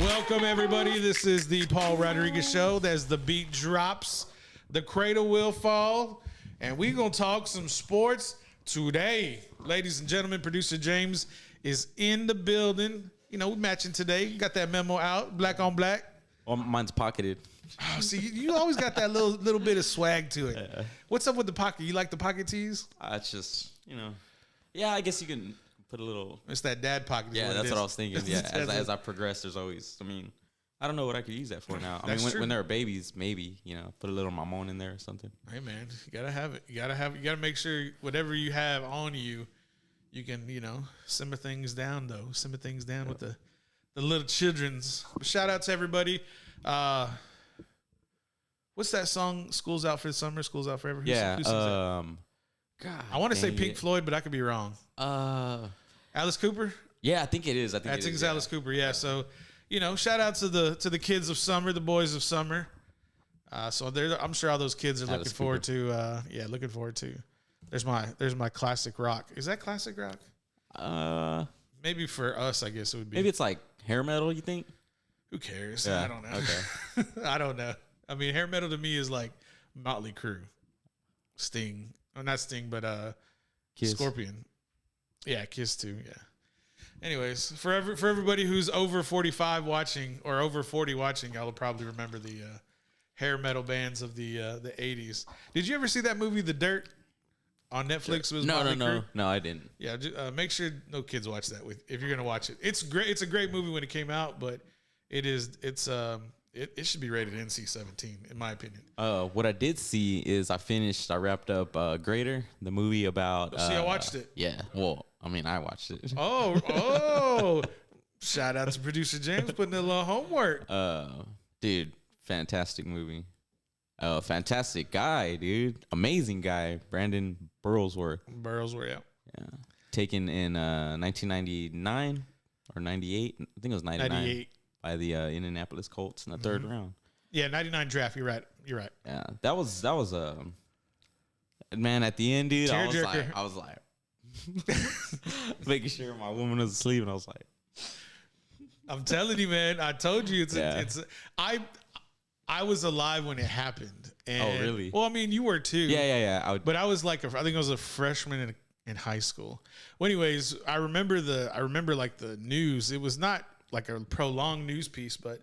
Welcome, everybody. This is the Paul Rodriguez Show. As the beat drops, the cradle will fall, and we're going to talk some sports today. Ladies and gentlemen, producer James is in the building. You know, we're matching today. Got that memo out, black on black. Well, mine's pocketed. Oh, see, you always got that little bit of swag to it. What's up with the pocket? You like the pocket tees? It's just, yeah, I guess you can put a little. It's that dad pocket. Yeah, that's what I was thinking. Yeah, as I progress, there's always, I don't know what I could use that for now. When there are babies, maybe, put a little mamon in there or something. Hey, man, you got to have it. You got to make sure whatever you have on you, you can, simmer things down, though. Simmer things down with the little children's. Shout out to everybody. What's that song? School's Out for the Summer, School's Out Forever. Who sings that? God, I want to say Pink Floyd, but I could be wrong. Alice Cooper? Yeah, I think it is. I think it's Alice Cooper. Yeah. So, shout out to the kids of summer, the boys of summer. So I'm sure all those kids are looking forward to. Looking forward to. There's my classic rock. Is that classic rock? Maybe for us, I guess it would be. Maybe it's like hair metal. You think? Who cares? Yeah. I don't know. Okay. I don't know. I mean, hair metal to me is like Motley Crue, Sting. Oh, not Sting, but Kiss. Scorpion. Yeah, Kiss too. Yeah. Anyways, for everybody who's over 45 watching or over 40 watching, y'all will probably remember the hair metal bands of the 80s. Did you ever see that movie, The Dirt, on Netflix? Sure. No, I didn't. Yeah, make sure no kids watch that if you're gonna watch it. It's great. It's a great movie when it came out, but it should be rated NC-17 in my opinion. What I did see is I wrapped up Greater, the movie about. I watched it. Yeah, well, I watched it. Oh! Shout out to producer James putting in a little homework. Dude, fantastic movie. Fantastic guy, dude. Amazing guy, Brandon Burlsworth. Yeah. Taken in 1999 or 98. I think it was 99. 98. By the Indianapolis Colts in the third round. Yeah, 99 draft. You're right. Yeah, that was man, at the end, dude, Tearjerker. I was like making sure my woman was asleep, and I was like, I'm telling you, man. I told you I was alive when it happened. And, really? Well, you were too. Yeah. But I was like, I think I was a freshman in high school. Well, anyways, I remember like the news. It was not like a prolonged news piece, but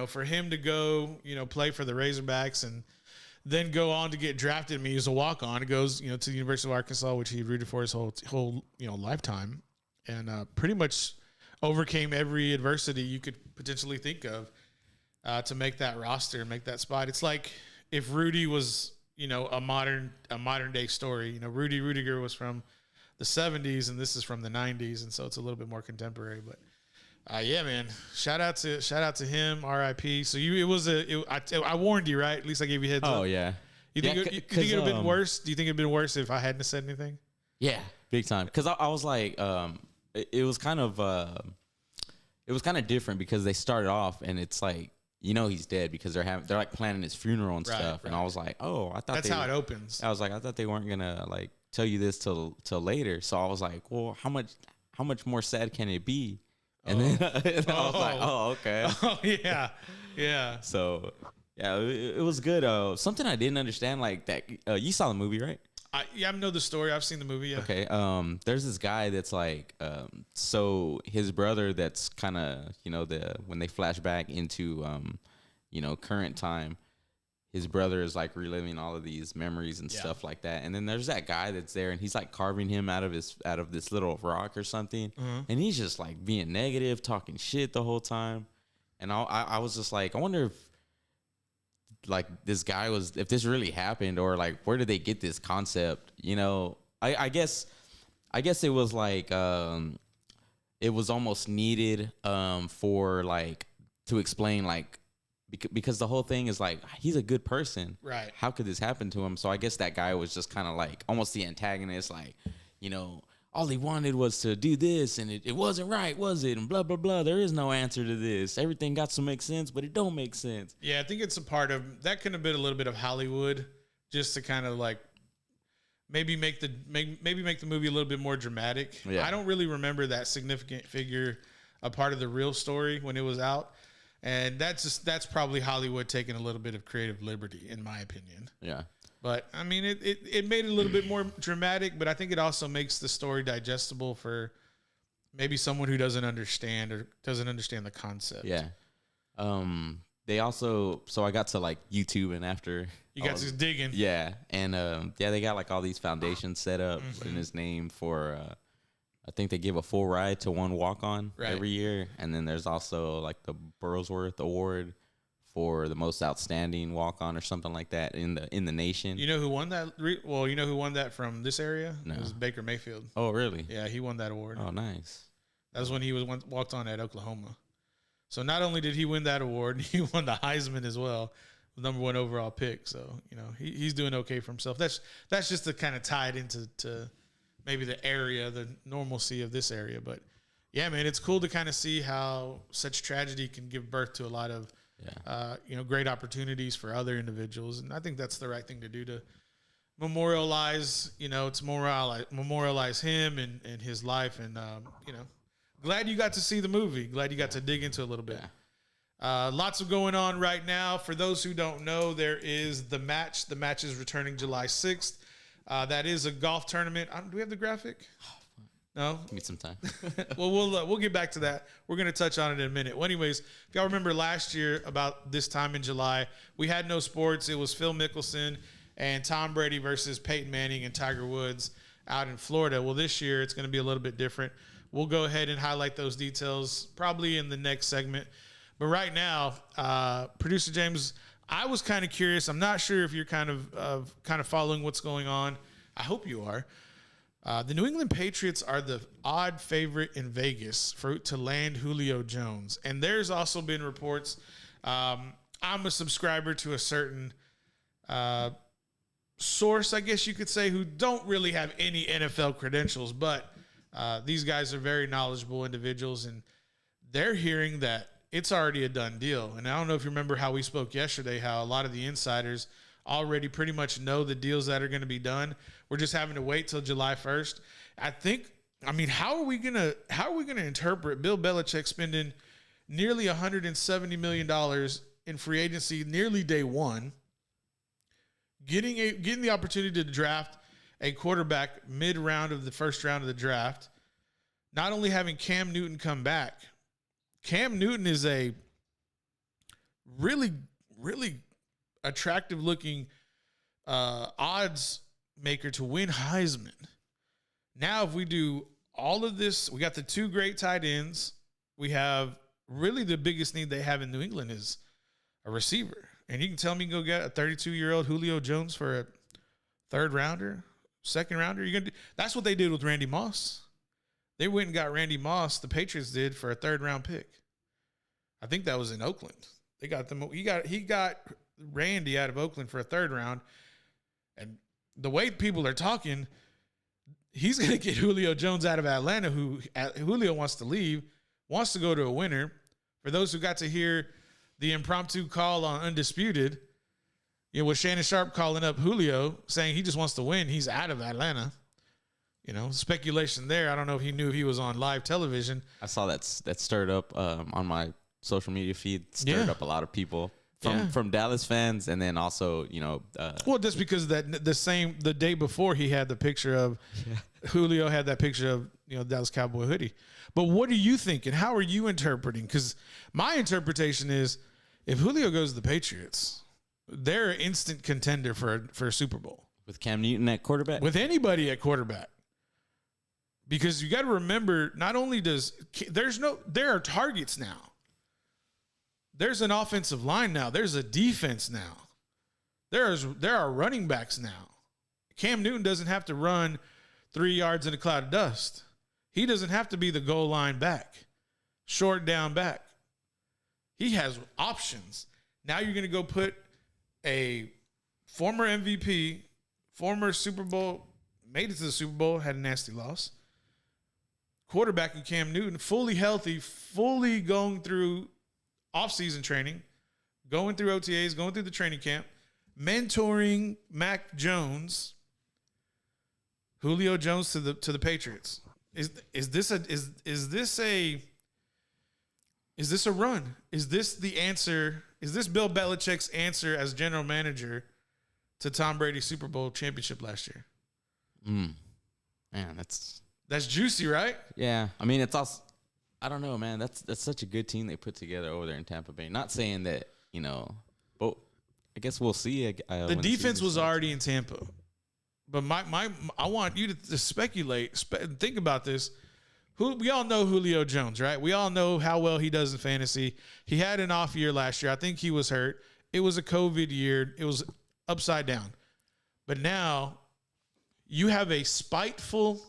for him to go, play for the Razorbacks and then go on to get drafted. He was a walk-on. He goes, to the University of Arkansas, which he rooted for his whole lifetime, and pretty much overcame every adversity you could potentially think of to make that roster and make that spot. It's like if Rudy was, a modern day story. Rudy Rudiger was from the 70s and this is from the 90s, and so it's a little bit more contemporary, but. Yeah, man. Shout out to him. R.I.P. So I warned you, right? At least I gave you a heads up. Oh yeah. You think it would have been worse? Do you think it'd been worse if I hadn't said anything? Yeah, big time. Because I was like, it was kind of different because they started off and it's like he's dead because they're like planning his funeral and stuff. Right. And I was like, oh, I thought that's how it opens. I was like, I thought they weren't gonna like tell you this till later. So I was like, well, how much more sad can it be? And then I was like, oh, okay. Oh, yeah. So, yeah, it was good. Something I didn't understand, like that. You saw the movie, right? I know the story. I've seen the movie, yeah. Okay. There's this guy that's like, so his brother that's kind of, when they flash back into, current time, his brother is like reliving all of these memories and stuff like that. And then there's that guy that's there and he's like carving him out of this little rock or something. Mm-hmm. And he's just like being negative, talking shit the whole time. And I was just like, I wonder if like this guy if this really happened or like, where did they get this concept? I guess it was like, it was almost needed, for like, to explain like, because the whole thing is like, he's a good person. Right. How could this happen to him? So I guess that guy was just kind of like almost the antagonist, like, all he wanted was to do this and it wasn't right, was it? And blah, blah, blah. There is no answer to this. Everything got to make sense, but it don't make sense. Yeah, I think it's a part of, that could have been a little bit of Hollywood just to kind of like maybe make the movie a little bit more dramatic. Yeah. I don't really remember that significant figure a part of the real story when it was out. And that's probably Hollywood taking a little bit of creative liberty, in my opinion. Yeah. But I mean, it made it a little bit more dramatic, but I think it also makes the story digestible for maybe someone who doesn't understand the concept. Yeah. They also, so I got to like YouTube, and after you got to digging. Yeah. And they got like all these foundations set up in his name for I think they give a full ride to one walk-on every year. And then there's also like the Burlsworth Award for the most outstanding walk-on or something like that in the nation. You know who won that? You know who won that from this area? No. It was Baker Mayfield. Oh, really? Yeah, he won that award. Oh, nice. That was when he walked on at Oklahoma. So not only did he win that award, he won the Heisman as well, the #1 overall pick. So, you know, he's doing okay for himself. That's just to kind of tie it into maybe the area, the normalcy of this area. But, yeah, man, it's cool to kind of see how such tragedy can give birth to a lot of great opportunities for other individuals. And I think that's the right thing to do, to memorialize him and his life. And, glad you got to see the movie. Glad you got to dig into it a little bit. Yeah. Lots of going on right now. For those who don't know, there is the match. The match is returning July 6th. That is a golf tournament. Do we have the graphic? No? Give me some time. Well, we'll get back to that. We're going to touch on it in a minute. Well, anyways, if y'all remember last year about this time in July, we had no sports. It was Phil Mickelson and Tom Brady versus Peyton Manning and Tiger Woods out in Florida. Well, this year it's going to be a little bit different. We'll go ahead and highlight those details probably in the next segment. But right now, Producer James, I was kind of curious. I'm not sure if you're kind of following what's going on. I hope you are. The New England Patriots are the odd favorite in Vegas to land Julio Jones. And there's also been reports. I'm a subscriber to a certain source, I guess you could say, who don't really have any NFL credentials, but these guys are very knowledgeable individuals, and they're hearing that it's already a done deal. And I don't know if you remember how we spoke yesterday, how a lot of the insiders already pretty much know the deals that are going to be done. We're just having to wait till July 1st. How are we gonna interpret Bill Belichick spending nearly $170 million in free agency nearly day one, getting the opportunity to draft a quarterback mid-round of the first round of the draft, not only having Cam Newton come back. Cam Newton is a really, really attractive-looking odds maker to win Heisman. Now, if we do all of this, we got the two great tight ends. We have really the biggest need they have in New England is a receiver. And you can tell me you can go get a 32-year-old Julio Jones for a third rounder, second rounder. That's what they did with Randy Moss. They went and got Randy Moss, the Patriots did, for a third-round pick. I think that was in Oakland. They got them. He got Randy out of Oakland for a third round. And the way people are talking, he's going to get Julio Jones out of Atlanta, who Julio wants to leave, wants to go to a winner. For those who got to hear the impromptu call on Undisputed, with Shannon Sharp calling up Julio, saying he just wants to win, he's out of Atlanta. Speculation there. I don't know if he knew he was on live television. I saw that stirred up on my social media feed. Stirred up a lot of people from Dallas fans, and then also just because the day before he had the picture of Julio had that picture of Dallas Cowboy hoodie. But what are you thinking? How are you interpreting? Because my interpretation is if Julio goes to the Patriots, they're an instant contender for a Super Bowl with Cam Newton at quarterback. With anybody at quarterback. Because you got to remember, not only there are targets now. There's an offensive line now. There's a defense now. There are running backs now. Cam Newton doesn't have to run 3 yards in a cloud of dust. He doesn't have to be the goal line back, short down back. He has options. Now you're going to go put a former MVP, former Super Bowl, made it to the Super Bowl, had a nasty loss, quarterback in Cam Newton, fully healthy, fully going through off-season training, going through OTAs, going through the training camp, mentoring Mac Jones, Julio Jones to the Patriots. Is this a Is this a run? Is this the answer? Is this Bill Belichick's answer as general manager to Tom Brady's Super Bowl championship last year? Man, that's juicy, right? Yeah. I mean, it's also, I don't know, man. That's such a good team they put together over there in Tampa Bay. Not saying that, but I guess we'll see. The defense was already in Tampa. But I want you to speculate, think about this. We all know Julio Jones, right? We all know how well he does in fantasy. He had an off year last year. I think he was hurt. It was a COVID year. It was upside down. But now you have a spiteful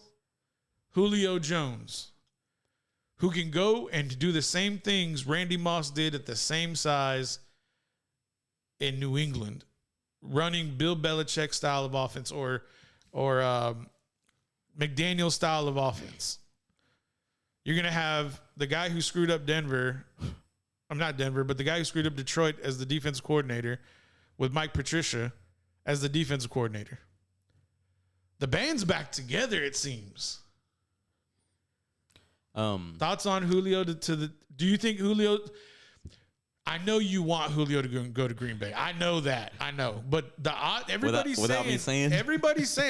Julio Jones who can go and do the same things Randy Moss did at the same size in New England, running Bill Belichick style of offense or McDaniel style of offense. You're going to have the guy who screwed up Denver. I'm not Denver, but the guy who screwed up Detroit as the defensive coordinator with Mike Patricia as the defensive coordinator. The band's back together, it seems. Thoughts on Julio do you think Julio, I know you want Julio to go to Green Bay. I know that. I know. But everybody's saying,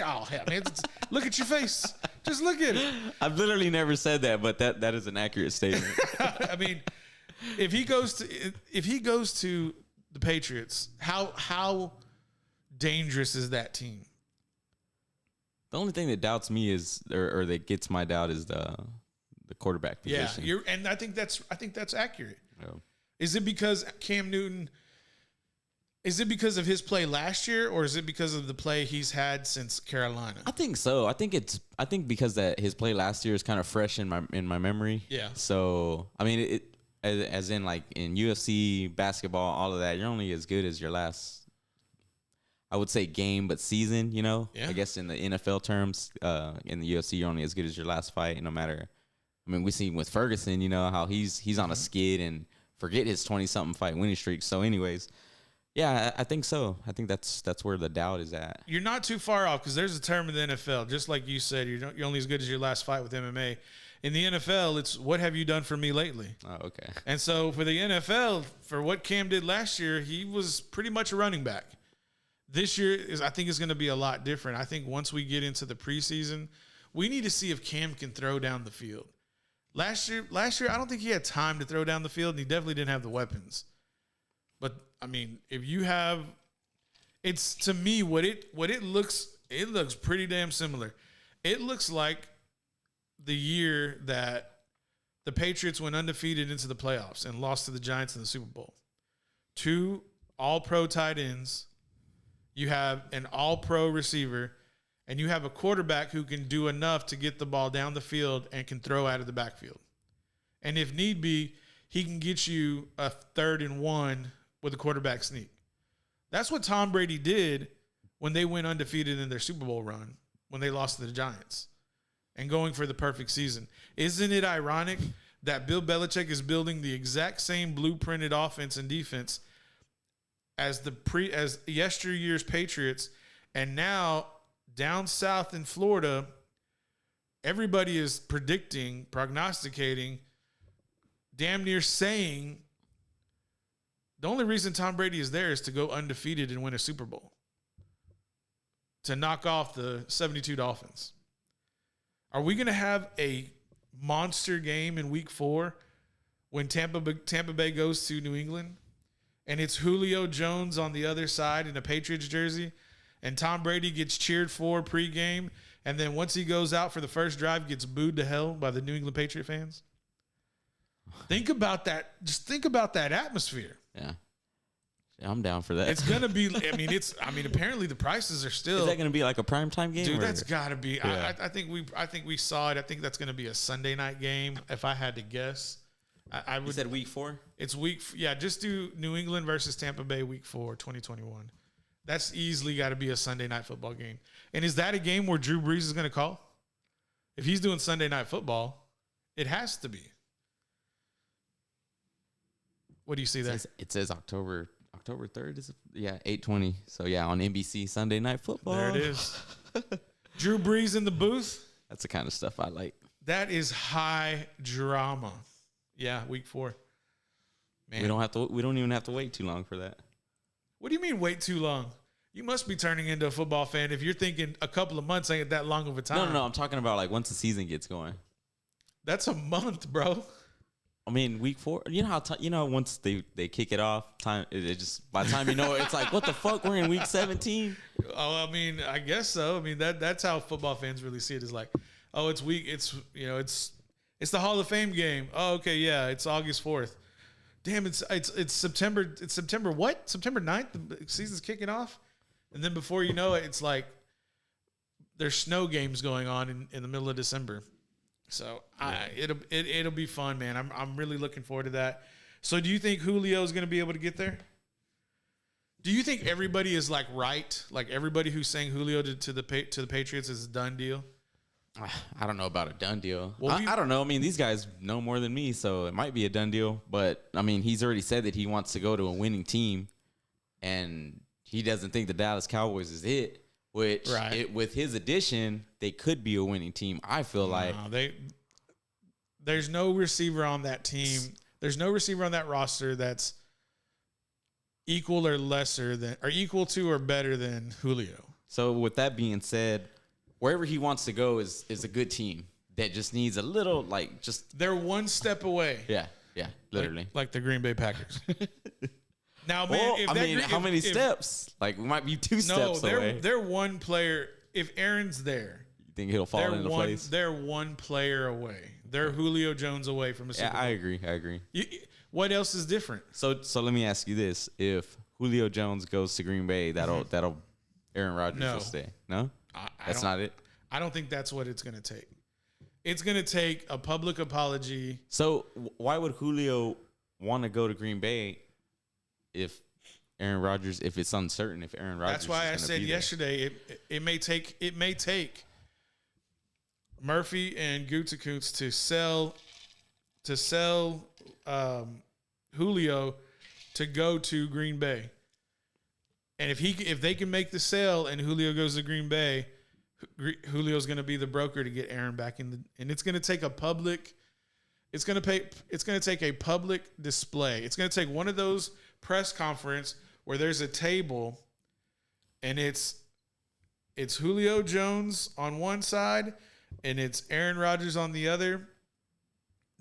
oh, hell, man, look at your face. Just look at it. I've literally never said that, but that is an accurate statement. I mean, if he goes to the Patriots, how dangerous is that team? The only thing that doubts me is, or that gets my doubt, is the quarterback position. Yeah, and I think that's accurate. Yeah. Is it because Cam Newton? Is it because of his play last year, or is it because of the play he's had since Carolina? I think so. I think because that his play last year is kind of fresh in my memory. Yeah. So I mean, as in like in UFC, basketball, all of that, you're only as good as your last, I would say, game, but season. Yeah. I guess in the NFL terms, in the UFC, you're only as good as your last fight. No matter. I mean, we see with Ferguson, how he's on a skid and forget his 20-something fight winning streak. So, anyways. Yeah, I think so. I think that's where the doubt is at. You're not too far off because there's a term in the NFL, just like you said, you're only as good as your last fight with MMA. In the NFL, it's what have you done for me lately? Oh, okay. And so for the NFL, for what Cam did last year, he was pretty much a running back. This year, I think is going to be a lot different. I think once we get into the preseason, we need to see if Cam can throw down the field. Last year, I don't think he had time to throw down the field, and he definitely didn't have the weapons. But I mean, if you have, it's to me what it looks pretty damn similar. It looks like the year that the Patriots went undefeated into the playoffs and lost to the Giants in the Super Bowl. 2 all-pro tight ends. You have an all-pro receiver, and you have a quarterback who can do enough to get the ball down the field and can throw out of the backfield. And if need be, he can get you a 3rd and 1 with a quarterback sneak. That's what Tom Brady did when they went undefeated in their Super Bowl run, when they lost to the Giants and going for the perfect season. Isn't it ironic that Bill Belichick is building the exact same blueprinted offense and defense as yesteryear's Patriots, and now down south in Florida, everybody is prognosticating, damn near saying the only reason Tom Brady is there is to go undefeated and win a Super Bowl, to knock off the 72 Dolphins. Are we going to have a monster game in Week 4 when Tampa Bay goes to New England, and it's Julio Jones on the other side in a Patriots jersey, and Tom Brady gets cheered for pregame, and then once he goes out for the first drive, gets booed to hell by the New England Patriot fans? Think about that. Just think about that atmosphere. Yeah, I'm down for that. It's gonna be. Apparently the prices are still. Is that gonna be like a primetime game? Dude, that's gotta be. Yeah. I think we saw it. I think that's gonna be a Sunday night game. If I had to guess, I would. You said Week 4. It's just do New England versus Tampa Bay Week 4, 2021. That's easily got to be a Sunday night football game. And is that a game where Drew Brees is gonna call? If he's doing Sunday night football, it has to be. What do you see there? It says October 3rd. Is it? Yeah, 8:20. So yeah, on NBC Sunday Night Football. There it is. Drew Brees in the booth. That's the kind of stuff I like. That is high drama. Yeah, Week 4. Man. We don't even have to wait too long for that. What do you mean wait too long? You must be turning into a football fan if you're thinking a couple of months ain't that long of a time. No. I'm talking about like once the season gets going. That's a month, bro. I mean, week 4. You know how once they kick it off, it just by the time you know it, it's like what the fuck? We're in week 17. Oh, I mean, I guess so. I mean that's how football fans really see it. Is like, oh, it's week. It's it's the Hall of Fame game. Oh, okay, yeah, it's August 4th. Damn, it's September. It's September what? September 9th. The season's kicking off, and then before you know it, it's like there's snow games going on in the middle of December. So it'll be fun, man. I'm really looking forward to that. So do you think Julio is going to be able to get there? Do you think everybody is like right? Like everybody who's saying Julio to the Patriots is a done deal? I don't know about a done deal. Well, I don't know. I mean, these guys know more than me, so it might be a done deal. But I mean, he's already said that he wants to go to a winning team, and he doesn't think the Dallas Cowboys is it. Which, with his addition, they could be a winning team. I feel like there's no receiver on that team. There's no receiver on that roster that's equal or lesser than, or equal to or better than Julio. So with that being said, wherever he wants to go is a good team that just needs a little they're one step away. Yeah, literally like the Green Bay Packers. Now, man, how many steps? Like, we might be 2 steps away. They're one player. If Aaron's there, you think he'll fall into place? They're one player away. They're Julio Jones away from a Super Bowl. I agree. What else is different? So let me ask you this: if Julio Jones goes to Green Bay, that'll Aaron Rodgers will stay. No, that's not it. I don't think that's what it's going to take. It's going to take a public apology. So why would Julio want to go to Green Bay? If Aaron Rodgers, if it's uncertain, if Aaron Rodgers, that's why I said yesterday it may take Murphy and Gutekunst to sell Julio to go to Green Bay, and if they can make the sale and Julio goes to Green Bay, Julio's going to be the broker to get Aaron back in and it's going to take a public. It's going to take a public display. It's going to take one of those press conference where there's a table and it's Julio Jones on one side and it's Aaron Rodgers on the other,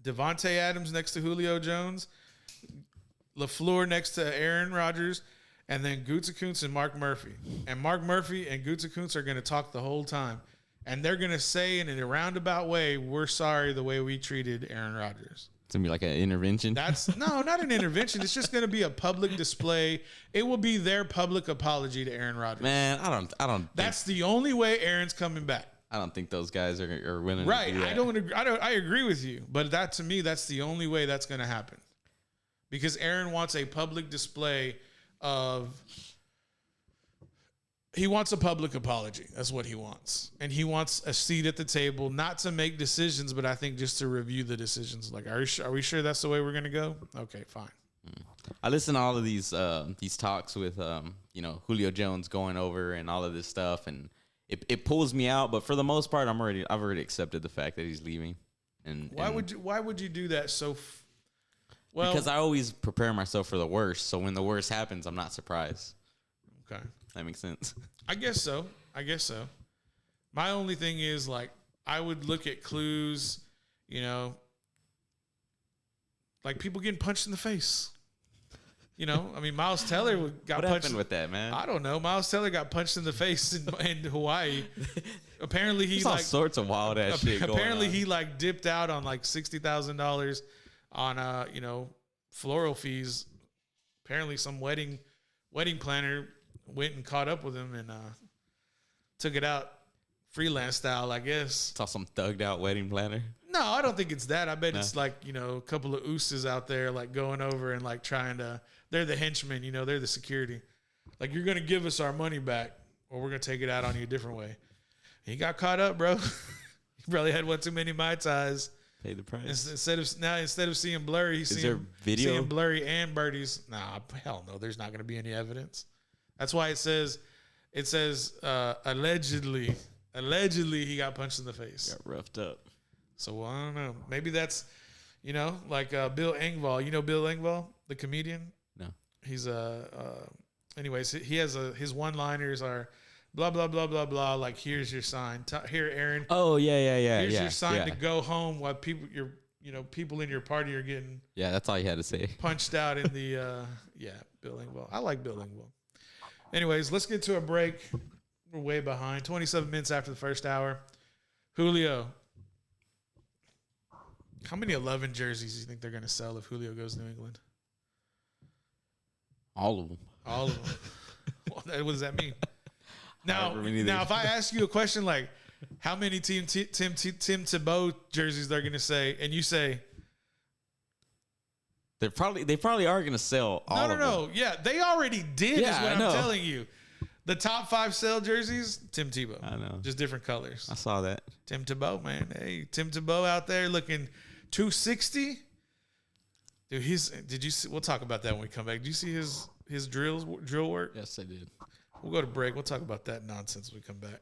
Devontae Adams next to Julio Jones, LaFleur next to Aaron Rodgers, and then Gutekunst and Mark Murphy. And Mark Murphy and Gutekunst are going to talk the whole time. And they're going to say in a roundabout way, we're sorry the way we treated Aaron Rodgers. It's going to be like an intervention? No, not an intervention. It's just going to be a public display. It will be their public apology to Aaron Rodgers. Man, I don't. That's the only way Aaron's coming back. I don't think those guys are willing right. to do that. I don't agree. I agree with you. But to me, that's the only way that's going to happen. Because Aaron wants a public display of... He wants a public apology. That's what he wants. And he wants a seat at the table, not to make decisions, but I think just to review the decisions. Like, are we sure that's the way we're going to go? Okay, fine. I listen to all of these talks with, Julio Jones going over and all of this stuff. And it pulls me out. But for the most part, I've already accepted the fact that he's leaving. And why would you do that well? Because I always prepare myself for the worst. So when the worst happens, I'm not surprised. Okay. That makes sense. I guess so. My only thing is, like, I would look at clues, like people getting punched in the face. Miles Teller got punched. What happened with that, man? I don't know. Miles Teller got punched in the face in Hawaii. Apparently, he all sorts of wild ass shit going on. Apparently, he dipped out on $60,000 on floral fees. Apparently, some wedding planner went and caught up with him and took it out freelance style, I guess. Saw some thugged out wedding planner. No, I don't think it's that. I bet it's a couple of ooses out there going over and trying to. They're the henchmen, they're the security. Like, you're gonna give us our money back, or we're gonna take it out on you a different way. He got caught up, bro. He probably had one too many Mai Tais. Pay the price. Instead of seeing blurry, he's seeing blurry and birdies. Nah, hell no. There's not gonna be any evidence. That's why it says allegedly he got punched in the face. Got roughed up. So I don't know. Maybe that's, like Bill Engvall. You know Bill Engvall? the comedian? No. He's anyways, he has his one-liners are blah blah blah blah blah. Like, here's your sign. Here, Aaron. Oh yeah. Here's your sign to go home while people in your party are getting that's all you had to say. punched out in the Bill Engvall. I like Bill Engvall. Anyways, let's get to a break. We're way behind. 27 minutes after the first hour. Julio, how many 11 jerseys do you think they're going to sell if Julio goes to New England? All of them. All of them. What does that mean? Now, if I ask you a question like, how many Tim Tebow jerseys they're going to say, and you say, they probably are going to sell all of them. No. Yeah, they already did. Yeah, is what I know. I'm telling you. The top 5 sell jerseys, Tim Tebow. I know. Just different colors. I saw that. Tim Tebow, man. Hey, Tim Tebow out there looking 260. Dude, did you see? We'll talk about that when we come back. Did you see his drill work? Yes, I did. We'll go to break. We'll talk about that nonsense when we come back.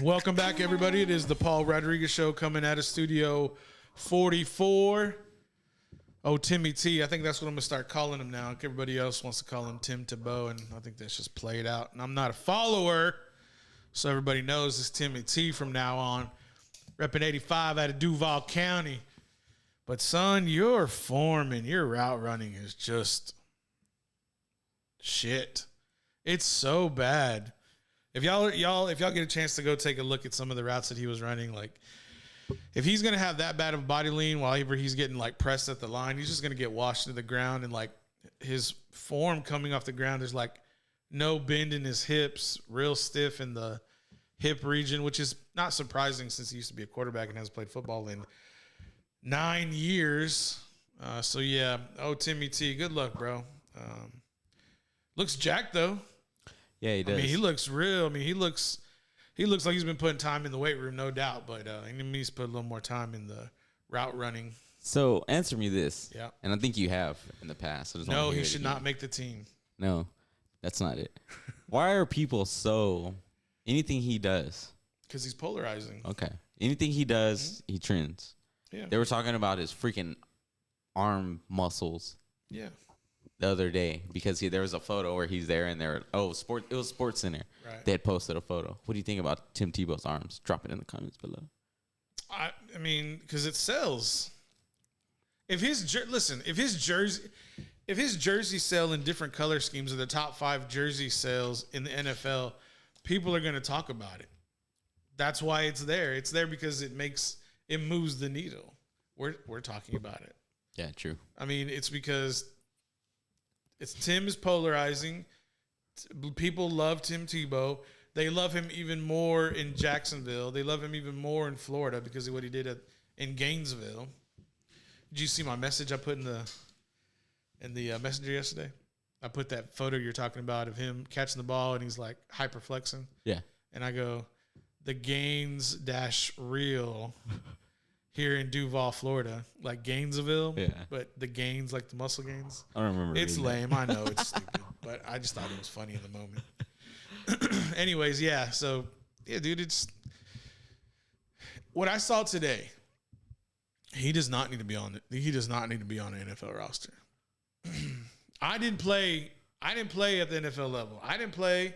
Welcome back, everybody. It is the Paul Rodriguez Show coming out of Studio 44. Oh, Timmy T. I think that's what I'm going to start calling him now. Everybody else wants to call him Tim Tebow, and I think that's just played out. And I'm not a follower, so everybody knows it's Timmy T from now on. Repping 85 out of Duval County. But, son, your form and your route running is just shit. It's so bad. If y'all get a chance to go take a look at some of the routes that he was running, like if he's gonna have that bad of a body lean while he's getting like pressed at the line, he's just gonna get washed to the ground, and like his form coming off the ground, there's like no bend in his hips, real stiff in the hip region, which is not surprising since he used to be a quarterback and hasn't played football in 9 years. So yeah, Timmy T, good luck, bro. Looks jacked though. Yeah, he does. I mean, he looks real. I mean, he looks like he's been putting time in the weight room, no doubt. But he needs to put a little more time in the route running. So answer me this. Yeah. And I think you have in the past. No, he should not make the team. No, that's not it. Why are people so anything he does? Because he's polarizing. Okay. Anything he does, he trends. Yeah. They were talking about his freaking arm muscles. Yeah. The other day, because there was a photo where he's there and it was Sports Center. Right. They had posted a photo. What do you think about Tim Tebow's arms? Drop it in the comments below. I mean, because it sells. If his jerseys sell in different color schemes, or the top 5 jersey sales in the NFL, people are going to talk about it. That's why it's there. It's there because it moves the needle. We're talking about it. Yeah, true. I mean, it's because Tim is polarizing. People love Tim Tebow. They love him even more in Jacksonville. They love him even more in Florida because of what he did in Gainesville. Did you see my message I put in the messenger yesterday? I put that photo you're talking about of him catching the ball and he's like hyperflexing. Yeah. And I go, the Gaines-reel here in Duval, Florida, like Gainesville, yeah. But the gains, like the muscle gains. I don't remember. It's lame. I know it's stupid, but I just thought it was funny in the moment. Anyways, yeah. So, yeah, dude, it's what I saw today. He does not need to be on it. He does not need to be on an NFL roster. I didn't play at the NFL level. I didn't play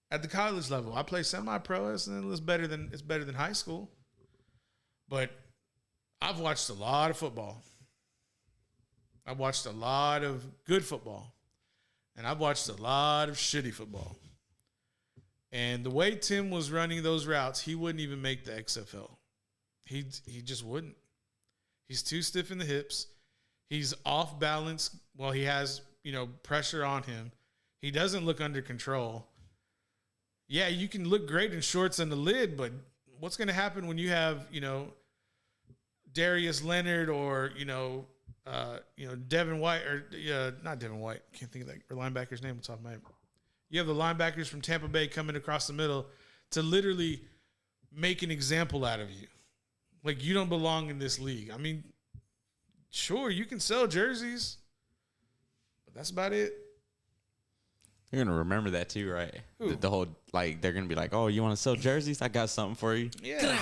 at the college level. I play semi-pro, and it's better than high school. But I've watched a lot of football. I've watched a lot of good football. And I've watched a lot of shitty football. And the way Tim was running those routes, he wouldn't even make the XFL. He just wouldn't. He's too stiff in the hips. He's off balance while he has, pressure on him. He doesn't look under control. Yeah, you can look great in shorts and the lid, but what's going to happen when you have, Darius Leonard or, Devin White or not Devin White. Can't think of that linebacker's name off the top of my head. You have the linebackers from Tampa Bay coming across the middle to literally make an example out of you. Like, you don't belong in this league. I mean, sure, you can sell jerseys, but that's about it. You're going to remember that too, right? Who? The whole, they're going to be like, oh, you want to sell jerseys? I got something for you. Yeah.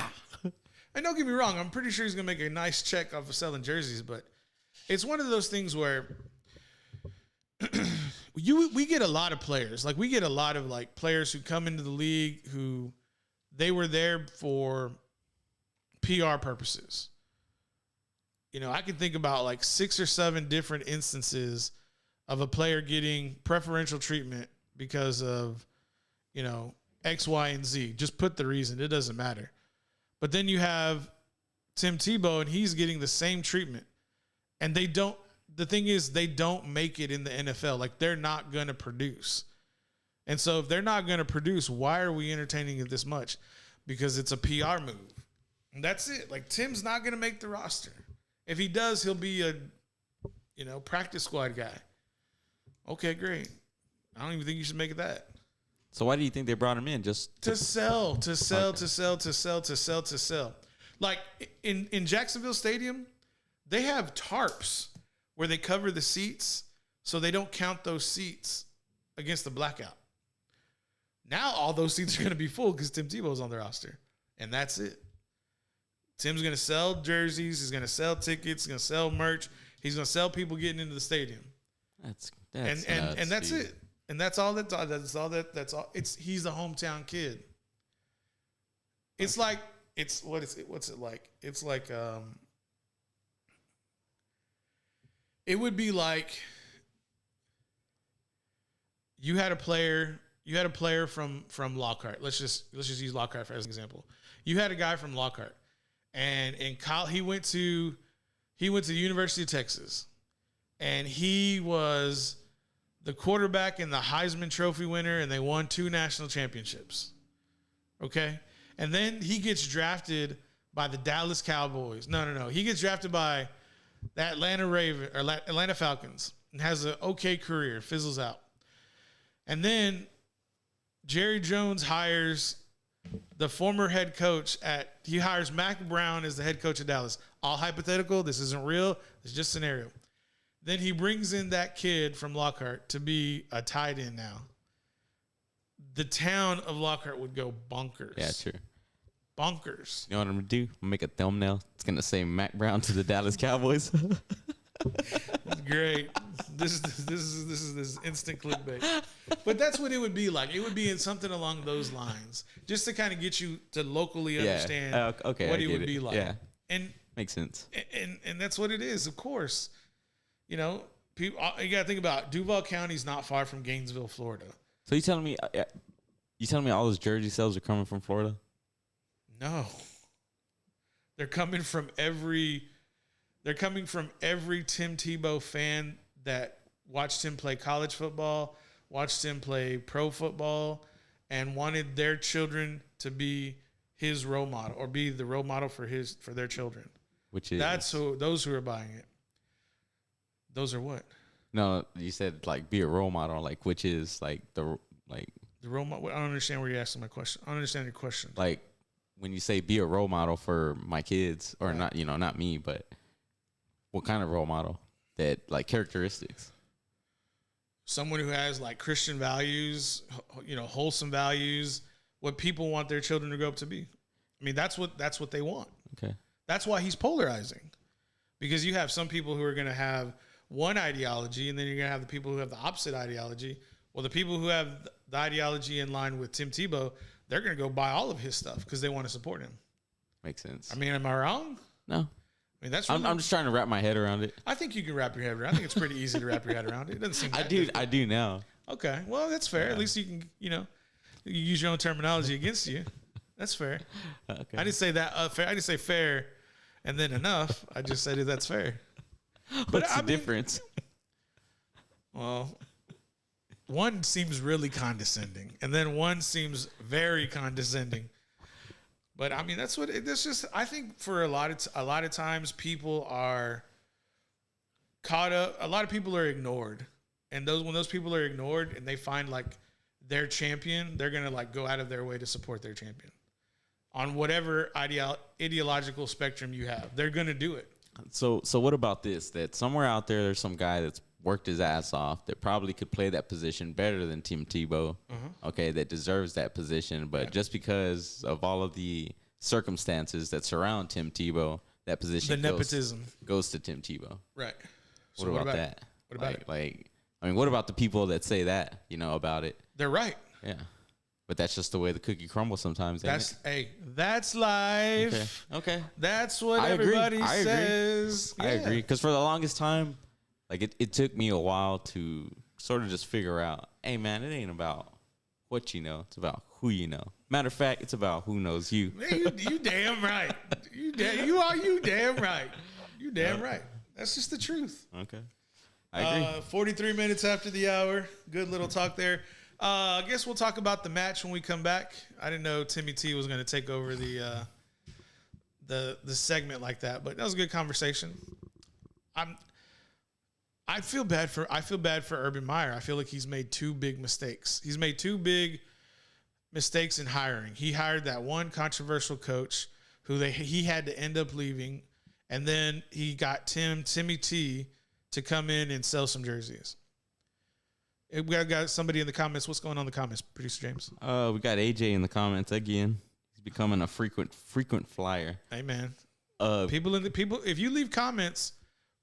And don't get me wrong, I'm pretty sure he's going to make a nice check off of selling jerseys, but it's one of those things where we get a lot of players. Like, we get a lot of, players who come into the league who they were there for PR purposes. I can think about, 6 or 7 different instances of a player getting preferential treatment because of, X, Y, and Z. Just put the reason. It doesn't matter. But then you have Tim Tebow, and he's getting the same treatment. And the thing is, they don't make it in the NFL. They're not going to produce. And so if they're not going to produce, why are we entertaining it this much? Because it's a PR move. And that's it. Tim's not going to make the roster. If he does, he'll be a, practice squad guy. Okay, great. I don't even think you should make it that. So why do you think they brought him in? Just to sell. Like in Jacksonville Stadium, they have tarps where they cover the seats so they don't count those seats against the blackout. Now all those seats are going to be full because Tim Tebow's on the roster. And that's it. Tim's going to sell jerseys. He's going to sell tickets. He's going to sell merch. He's going to sell people getting into the stadium. That's nuts, and that's dude. It. And that's all that's all. He's a hometown kid. It's like what's it like? It's like it would be like you had a player from Lockhart. Let's just use Lockhart as an example. You had a guy from Lockhart, and in college he went to the University of Texas, and he was the quarterback and the Heisman Trophy winner, and they won 2 national championships. Okay? And then he gets drafted by the Dallas Cowboys. No. He gets drafted by the Atlanta Falcons and has an okay career, fizzles out. And then Jerry Jones hires the former head coach he hires Mac Brown as the head coach of Dallas. All hypothetical. This isn't real. It's just scenario. Then he brings in that kid from Lockhart to be a tight end now. The town of Lockhart would go bonkers. Yeah, sure. Bonkers. You know what I'm going to do? I'm going to make a thumbnail. It's going to say Mac Brown to the Dallas Cowboys. Great. This is instant clickbait. But that's what it would be like. It would be in something along those lines, just to kind of get you to locally understand what it would be like. Yeah. And makes sense. And that's what it is, of course. You know, people. You got to think about Duval County's not far from Gainesville, Florida. So you telling me all those jersey sales are coming from Florida? No. They're coming from every Tim Tebow fan that watched him play college football, watched him play pro football, and wanted their children to be his role model or be the role model for their children. Those who are buying it. Those are what? No, you said like be a role model, like which is like the role model. I don't understand where you're asking my question. I don't understand your question. Like when you say be a role model for my kids, or not, not me, but what kind of role model? That like characteristics. Someone who has like Christian values, wholesome values, what people want their children to grow up to be. I mean, that's what they want. Okay. That's why he's polarizing, because you have some people who are going to have one ideology, and then you're going to have the people who have the opposite ideology. Well, the people who have the ideology in line with Tim Tebow, they're going to go buy all of his stuff because they want to support him. Makes sense. I mean, am I wrong? No. I mean, that's. I'm just trying to wrap my head around it. I think you can wrap your head around it. I think it's pretty easy to wrap your head around it. It doesn't seem. I do now. Okay. Well, that's fair. Yeah. At least you can, you use your own terminology against you. That's fair. Okay. I didn't say that. Fair. I didn't say fair, and then enough. I just said that's fair. What's the difference? Well, one seems really condescending, and then one seems very condescending. But I mean, that's just. I think for a lot of times people are caught up. A lot of people are ignored, and when those people are ignored and they find like their champion, they're gonna like go out of their way to support their champion on whatever ideological spectrum you have. They're gonna do it. So what about this? That somewhere out there's some guy that's worked his ass off that probably could play that position better than Tim Tebow. Okay, that deserves that position, but just because of all of the circumstances that surround Tim Tebow, that position goes to Tim Tebow. Right. So what about that? What about it? What about the people that say that, about it? They're right. Yeah. But that's just the way the cookie crumbles sometimes. That's life. Okay. That's what everybody says. I agree. Because for the longest time, like it took me a while to sort of just figure out, hey man, it ain't about what you know, it's about who you know. Matter of fact, it's about who knows you. Man, you damn right. You damn right. You damn right. That's just the truth. Okay. I agree. 43 minutes after the hour. Good little talk there. I guess we'll talk about the match when we come back. I didn't know Timmy T was going to take over the segment like that, but that was a good conversation. I feel bad for Urban Meyer. I feel like he's made 2 big mistakes. He's made 2 big mistakes in hiring. He hired that one controversial coach who he had to end up leaving, and then he got Timmy T to come in and sell some jerseys. We got somebody in the comments. What's going on in the comments, Producer James? We got AJ in the comments again. He's becoming a frequent flyer. Hey man, People people. If you leave comments,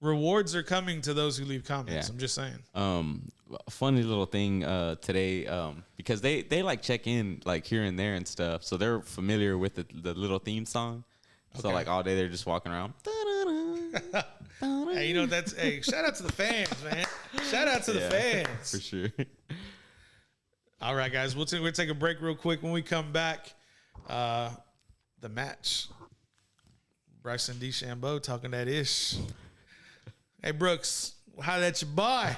rewards are coming to those who leave comments. Yeah. I'm just saying. Funny little thing today, because they like check in like here and there and stuff, so they're familiar with the little theme song. So like all day they're just walking around. Hey, you know that's shout out to the fans, man. Shout out to the fans for sure. All right, guys, we'll take a break real quick. When we come back, the match. Bryson DeChambeau talking that ish. Hey, Brooks, how that your boy?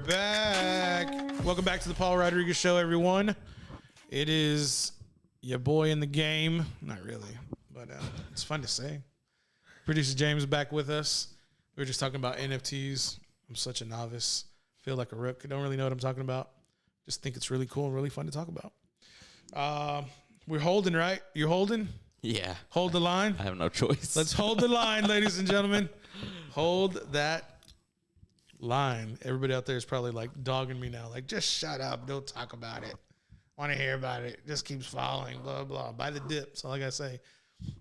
back. Welcome back to the Paul Rodriguez Show, everyone. It is your boy in the game. Not really, but it's fun to say. Producer James is back with us. We were just talking about NFTs. I'm such a novice. Feel like a rook. I don't really know what I'm talking about. Just think it's really cool and really fun to talk about. We're holding, right? You're holding? Yeah. Hold the line? I have no choice. Let's hold the line, ladies and gentlemen. Hold that line. Everybody out there is probably like dogging me now. Like, just shut up. Don't talk about it. Want to hear about it. Just keeps falling. Blah, blah. Buy the dip. That's all I got to say.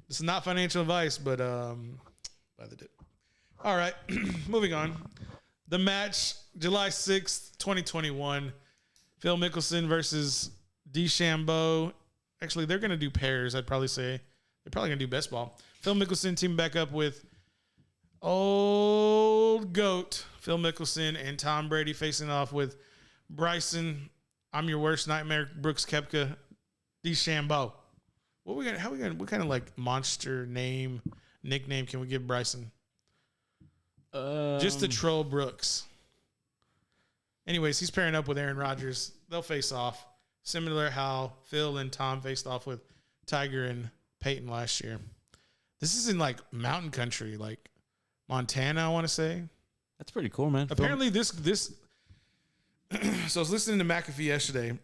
This is not financial advice, but buy the dip. All right. Moving on. The match, July 6th, 2021. Phil Mickelson versus DeChambeau. Actually, they're going to do pairs, I'd probably say. They're probably going to do best ball. Phil Mickelson teamed back up with old GOAT Phil Mickelson and Tom Brady facing off with Bryson, I'm your worst nightmare, Brooks Koepka, DeChambeau. What kind of like monster nickname can we give Bryson? Just to troll Brooks. Anyways, he's pairing up with Aaron Rodgers. They'll face off. Similar how Phil and Tom faced off with Tiger and Peyton last year. This is in like mountain country, like Montana, I want to say. That's pretty cool, man. Apparently this so I was listening to McAfee yesterday,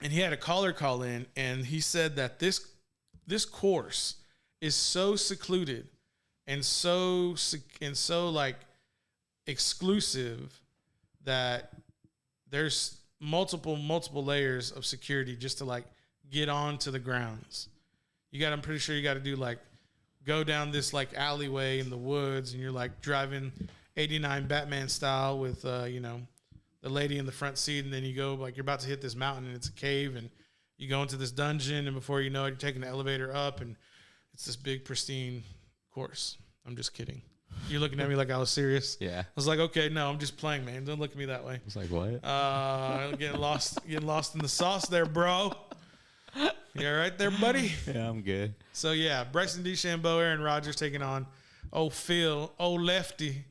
and he had a caller call in, and he said that this course is so secluded and so like exclusive that there's multiple layers of security just to like get onto the grounds. I'm pretty sure you got to do like go down this like alleyway in the woods, and you're like driving 89 Batman style with the lady in the front seat, and then you go like you're about to hit this mountain and it's a cave, and you go into this dungeon, and before you know it, you're taking the elevator up, and it's this big pristine course. I'm just kidding. You're looking at me like I was serious. Yeah. I was like, okay, no, I'm just playing, man. Don't look at me that way. It's like, what? Getting lost in the sauce there, bro. You all right there, buddy? Yeah, I'm good. So yeah, Bryson DeChambeau, Aaron Rodgers taking on Phil, Lefty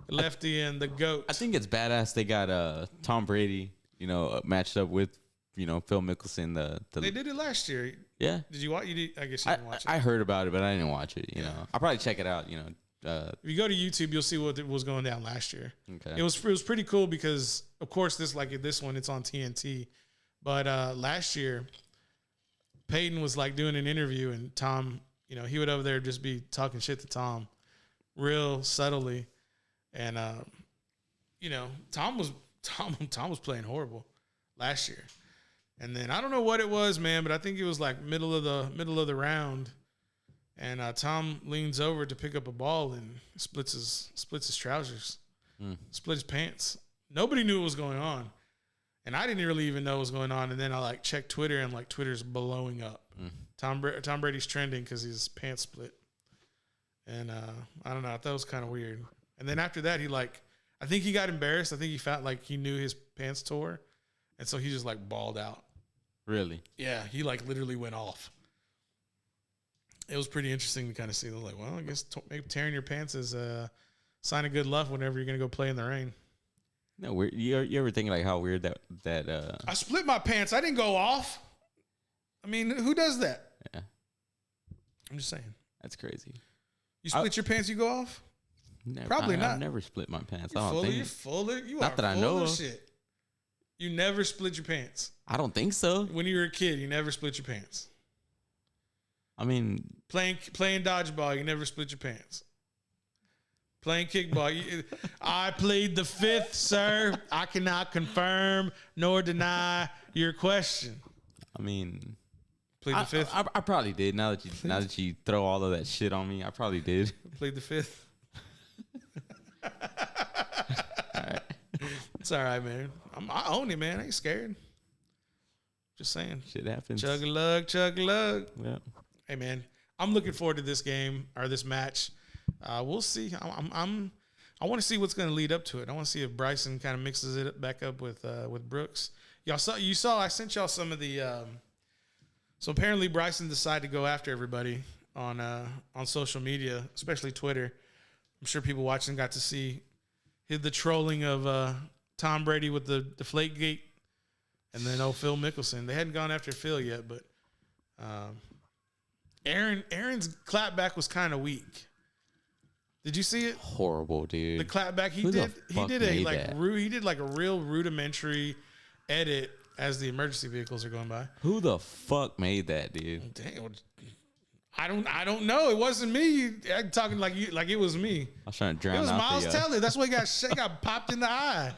and the GOAT. I think it's badass they got Tom Brady, matched up with, Phil Mickelson. They did it last year. Yeah. Did you watch? I guess you didn't watch it. I heard about it, but I didn't watch it. I'll probably check it out. If you go to YouTube, you'll see what was going down last year. Okay. It was pretty cool because, of course, this one, it's on TNT. But last year, Peyton was like doing an interview, and Tom, he would over there just be talking shit to Tom, real subtly, and Tom was playing horrible last year, and then I don't know what it was, man, but I think it was like middle of the round. And Tom leans over to pick up a ball and splits his trousers, split his pants. Nobody knew what was going on, and I didn't really even know what was going on. And then I like checked Twitter, and like Twitter's blowing up. Tom Brady's trending because his pants split, and I don't know. I thought it was kind of weird. And then after that, I think he got embarrassed. I think he felt like he knew his pants tore, and so he just like bawled out. Really? Yeah, he like literally went off. It was pretty interesting to kind of see. They're like, well, I guess maybe tearing your pants is a sign of good luck whenever you're going to go play in the rain. No, weird. You ever think like how weird that I split my pants. I didn't go off. I mean, who does that? Yeah. I'm just saying. That's crazy. You split your pants, you go off? Never, Probably not. I've never split my pants. You're I don't think. You're full of, you not are that I full know of of. shit. You never split your pants. I don't think so. When you were a kid, you never split your pants. I mean, playing dodgeball, you never split your pants. Playing kickball, I played the fifth, sir. I cannot confirm nor deny your question. I mean, played the fifth. I probably did. Now that you throw all of that shit on me, I probably did. Played the fifth. All right. It's all right, man. I own it, man. I ain't scared. Just saying. Shit happens. Chug a lug, chug a lug. Yeah. Hey, man. I'm looking forward to this game or this match. We'll see. I want to see what's going to lead up to it. I want to see if Bryson kind of mixes it back up with Brooks. You saw. I sent y'all some of the. So apparently Bryson decided to go after everybody on social media, especially Twitter. I'm sure people watching got to see the trolling of Tom Brady with the deflate gate, and then Phil Mickelson. They hadn't gone after Phil yet, but Aaron's clapback was kind of weak. Did you see it? Horrible, dude. The clapback he did a real rudimentary edit as the emergency vehicles are going by. Who the fuck made that, dude? Damn, I don't know. It wasn't me. I'm talking like it was me. I was trying to drown out. It was Miles Teller. That's why he got popped in the eye.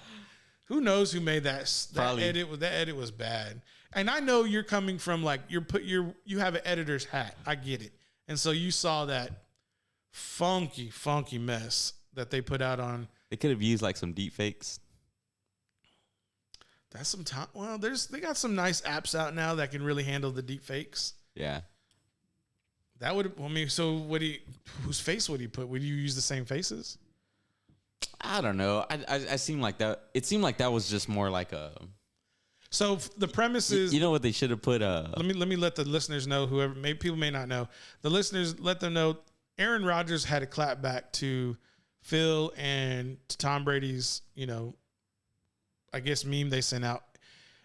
Who knows who made that edit? That edit was bad. And I know you're coming from like you have an editor's hat. I get it. And so you saw that funky mess that they put out on. They could have used like some deep fakes. That's some time. Well, they got some nice apps out now that can really handle the deep fakes. Yeah. That would, I mean, so whose face would he put? Would you use the same faces? I don't know. I seem like that. It seemed like that was just more like a. So the premise is, you know what they should have put? Let me let the listeners know. Whoever, people may not know. The listeners, let them know. Aaron Rodgers had a clap back to Phil and to Tom Brady's, I guess meme they sent out,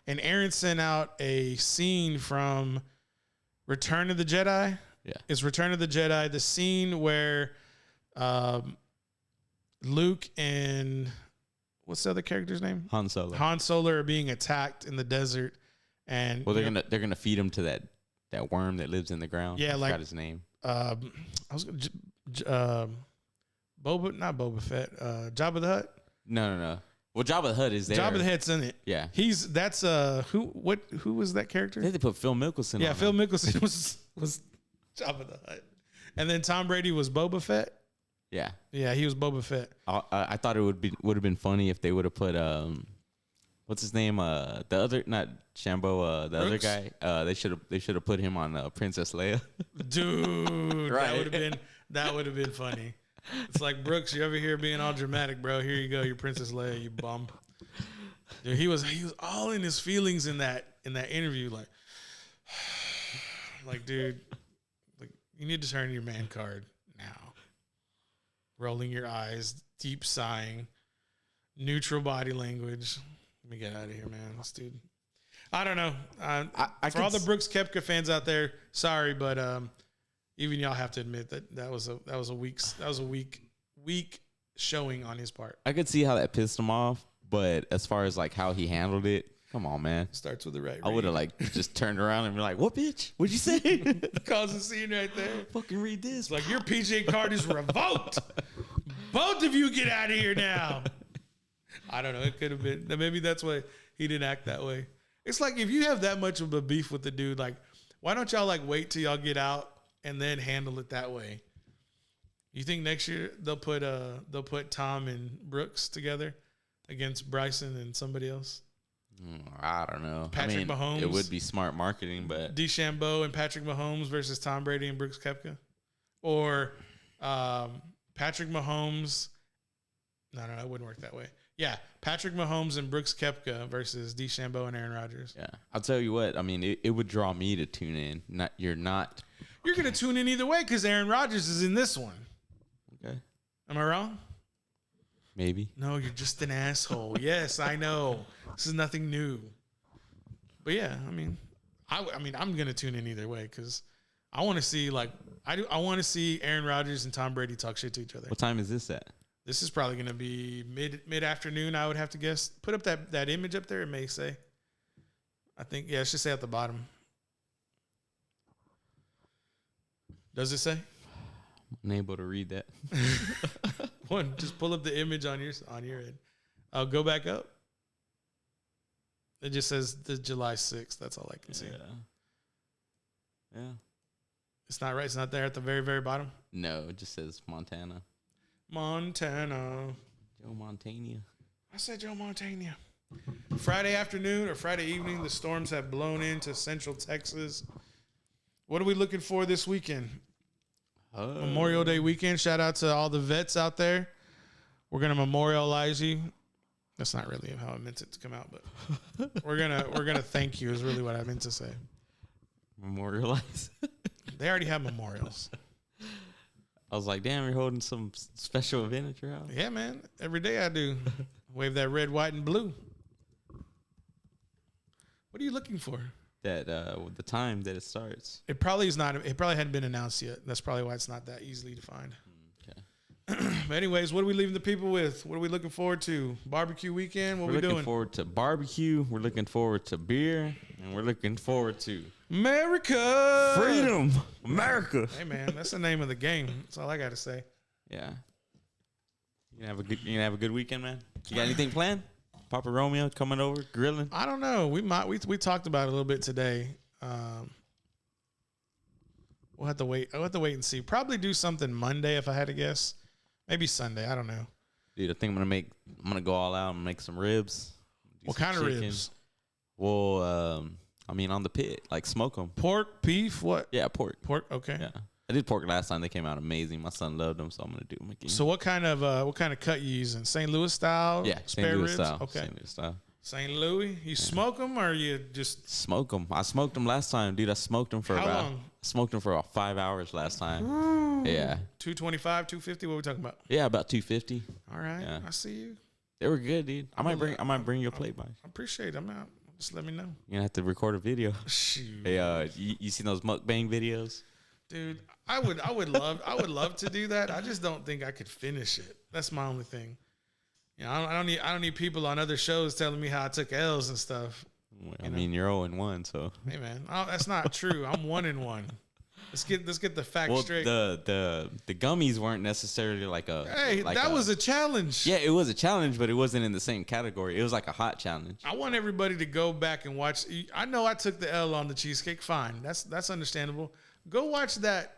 and Aaron sent out a scene from Return of the Jedi. Yeah, it's Return of the Jedi. The scene where Luke and what's the other character's name? Han Solo. Han Solo are being attacked in the desert, and they're gonna feed him to that worm that lives in the ground. Yeah, I like forgot his name. I was not Boba Fett. Jabba the Hutt. No. Well, Jabba the Hutt is there. Jabba the Hutt's in it. Yeah, that's who was that character? They put Phil Mickelson. Yeah, on Phil him. Mickelson was Jabba the Hutt, and then Tom Brady was Boba Fett. Yeah, he was Boba Fett. I thought it would have been funny if they would have put what's his name? The other, not DeChambeau, the other guy. They should have put him on Princess Leia. Dude, right. that would have been funny. It's like, Brooks, you ever hear being all dramatic, bro? Here you go, your Princess Leia, you bum. Dude, he was all in his feelings in that interview, like, dude, like, you need to turn your man card now. Rolling your eyes, deep sighing, neutral body language. Let me get out of here, man. This dude, I don't know. For all the Brooks Koepka fans out there, sorry, but even y'all have to admit that was a weak showing on his part. I could see how that pissed him off, but as far as like how he handled it, come on, man. Starts with the right. I would have like just turned around and be like, "What, bitch? What'd you say?" Cause a scene right there. Fucking read this. It's like, your PJ card is revoked. Both of you get out of here now. I don't know. It could have been. Maybe that's why he didn't act that way. It's like, if you have that much of a beef with the dude, like, why don't y'all like wait till y'all get out and then handle it that way? You think next year they'll put Tom and Brooks together against Bryson and somebody else? I don't know. Patrick Mahomes. It would be smart marketing, but DeChambeau and Patrick Mahomes versus Tom Brady and Brooks Koepka, or Patrick Mahomes. No, it wouldn't work that way. Yeah, Patrick Mahomes and Brooks Koepka versus DeChambeau and Aaron Rodgers. Yeah, I'll tell you what. I mean, it would draw me to tune in. You're going to tune in either way because Aaron Rodgers is in this one. Okay. Am I wrong? Maybe. No, you're just an asshole. Yes, I know. This is nothing new. But yeah, I mean, I'm going to tune in either way because I want to see I want to see Aaron Rodgers and Tom Brady talk shit to each other. What time is this at? This is probably going to be mid-afternoon, I would have to guess. Put up that image up there, it may say. I think, yeah, it should say at the bottom. Does it say? I'm unable to read that. Just pull up the image on your end. I'll go back up. It just says the July 6th. That's all I can see. Yeah. It's not right. It's not there at the very, very bottom. No, it just says Montana. Joe Montana. I said Joe Montana. Friday afternoon or Friday evening, the storms have blown into central Texas. What are we looking for this weekend? Memorial Day weekend. Shout out to all the vets out there. We're gonna memorialize you. That's not really how I meant it to come out, but we're gonna thank you is really what I meant to say. Memorialize. They already have memorials. I was like, damn, you're holding some special event at your house? Yeah, man. Every day I do. Wave that red, white, and blue. What are you looking for? That the time that it starts. It probably is not. It probably hadn't been announced yet. That's probably why it's not that easily to find. Okay. But anyways, what are we leaving the people with? What are we looking forward to? Barbecue weekend. What are we doing? We're looking forward to barbecue. We're looking forward to beer, and we're looking forward to America. freedom, America. Hey man, that's the name of the game. That's all I got to say. Yeah. You gonna have a good weekend, man. You got anything planned? Papa Romeo coming over, grilling. I don't know. We talked about it a little bit today. We'll have to wait. I'll have to wait and see. Probably do something Monday if I had to guess. Maybe Sunday. I don't know. Dude, I think I'm gonna go all out and make some ribs. What kind of ribs? Well, I mean on the pit, like smoke them. Pork, beef, what? Yeah, pork. Pork. Okay. Yeah, I did pork last time. They came out amazing. My son loved them, so I'm gonna do them again. So what kind of cut you using? St. Louis style? Yeah, spare St. Louis ribs. style. Okay. St. Louis style. St. Louis. You smoke them or you just smoke them? I smoked them last time, dude. I smoked them for How long? I smoked them for about 5 hours last time. Yeah. 225, 250. What are we talking about? Yeah, about 250. All right. Yeah. I see you. They were good, dude. I might bring you a plate by. I appreciate it. I'm out. Just let me know. You're gonna have to record a video. Shoot. Hey, you seen those mukbang videos? Dude, I would love to do that. I just don't think I could finish it. That's my only thing. You know, I don't need people on other shows telling me how I took L's and stuff. Well, I mean, you're 0-1, so. Hey man, that's not true. I'm 1-1. Let's get the facts straight. The gummies weren't necessarily like a. Hey, that was a challenge. Yeah, it was a challenge, but it wasn't in the same category. It was like a hot challenge. I want everybody to go back and watch. I know I took the L on the cheesecake. Fine, that's understandable. Go watch that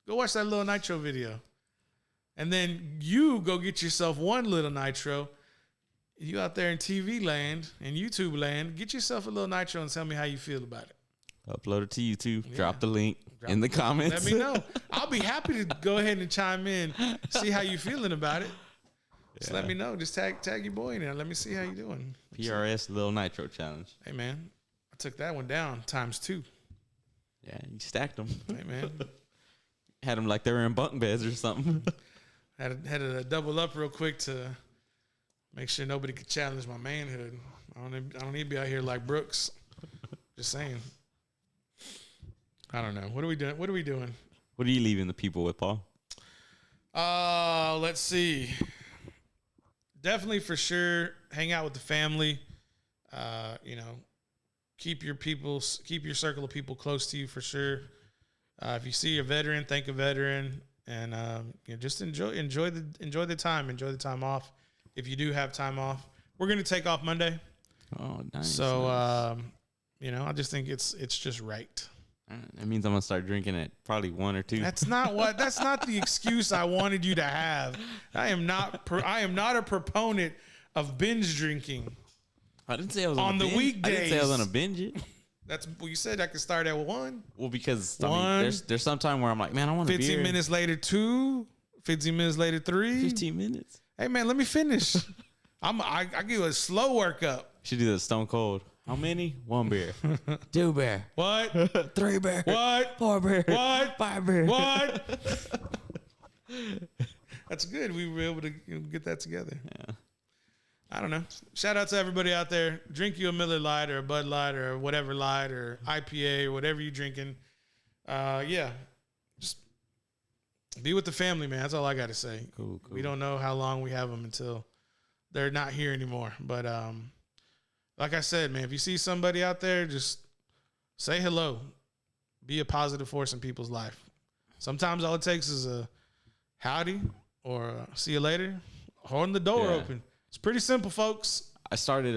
little nitro video, and then you go get yourself one little nitro. You out there in TV land and YouTube land, get yourself a little nitro and tell me how you feel about it. Upload it to YouTube. Yeah. Drop the link in the comments. Let me know. I'll be happy to go ahead and chime in, see how you feeling about it. Just let me know. Just tag your boy in there. Let me see how you doing. PRS Little Nitro Challenge. Hey, man. I took that one down ×2. Yeah, you stacked them. Hey, man. Had them like they were in bunk beds or something. Had to double up real quick to make sure nobody could challenge my manhood. I don't need to be out here like Brooks. Just saying. I don't know. What are we doing? What are you leaving the people with, Paul? Let's see. Definitely for sure, hang out with the family. Keep your circle of people close to you for sure. If you see a veteran, thank a veteran, and just enjoy the time off. If you do have time off, we're gonna take off Monday. Oh, nice. So I just think it's just right. That means I'm gonna start drinking at probably 1 or 2. That's not the excuse I wanted you to have. I am not a proponent of binge drinking. I didn't say I was on the binge. weekdays. I didn't say I was gonna binge it. You said I could start at 1. Well, because there's some time where I'm like, man, I want a beer. 15 minutes later, 2. 15 minutes later, 3. 15 minutes. Hey man, let me finish. I give you a slow workup. Should do that Stone Cold. How many? 1 beer. 2 beer. What? 3 beer. What? 4 beer. What? 5 beer. What? That's good. We were able to get that together. Yeah. I don't know. Shout out to everybody out there. Drink you a Miller Lite or a Bud Light or whatever light or IPA or whatever you're drinking. Just be with the family, man. That's all I got to say. Cool. We don't know how long we have them until they're not here anymore. But like I said, man, if you see somebody out there, just say hello. Be a positive force in people's life. Sometimes all it takes is a howdy or a see you later, holding the door open. It's pretty simple, folks. I started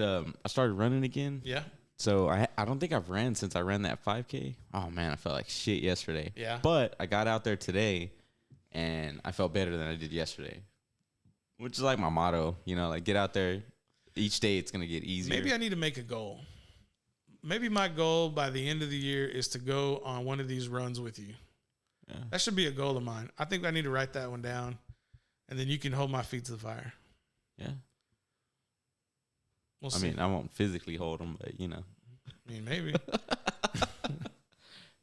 running again. Yeah. So I don't think I've ran since I ran that 5K. Oh man, I felt like shit yesterday. Yeah. But I got out there today, and I felt better than I did yesterday, which is like my motto. Like get out there. Each day it's gonna get easier. Maybe I need to make a goal. Maybe my goal by the end of the year is to go on one of these runs with you. Yeah. That should be a goal of mine. I think I need to write that one down, and then you can hold my feet to the fire. Yeah. We'll see. I mean, I won't physically hold them, but I mean, maybe.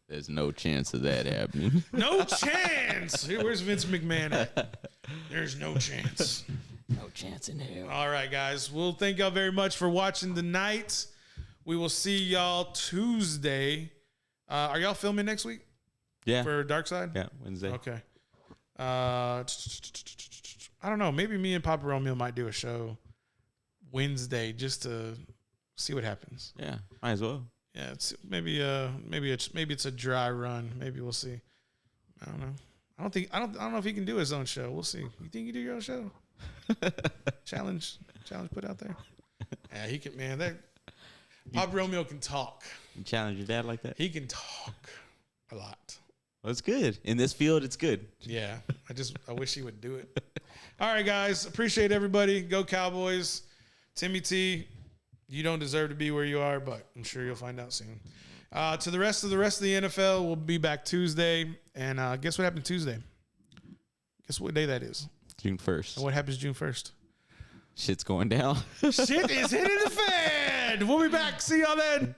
There's no chance of that happening. No chance. Where's Vince McMahon at? There's no chance. No chance in hell. All right, guys. Well, thank y'all very much for watching tonight. We will see y'all Tuesday. Are y'all filming next week? Yeah. For Dark Side? Yeah, Wednesday. Okay. I don't know. Maybe me and Papa Romeo might do a show Wednesday just to see what happens. Yeah, might as well. Yeah, maybe it's a dry run. Maybe we'll see. I don't know. I don't know if he can do his own show. We'll see. You think you do your own show? Challenge put out there. Yeah, he can. Man, that Papa Romeo can talk. You challenge your dad like that? He can talk a lot. Well, it's good. In this field, it's good. Yeah. I wish he would do it. All right, guys. Appreciate everybody. Go Cowboys. Timmy T, you don't deserve to be where you are, but I'm sure you'll find out soon. To the rest of the NFL, we'll be back Tuesday. And guess what happened Tuesday? Guess what day that is? June 1st. And what happens June 1st? Shit's going down. Shit is hitting the fan. We'll be back. See y'all then.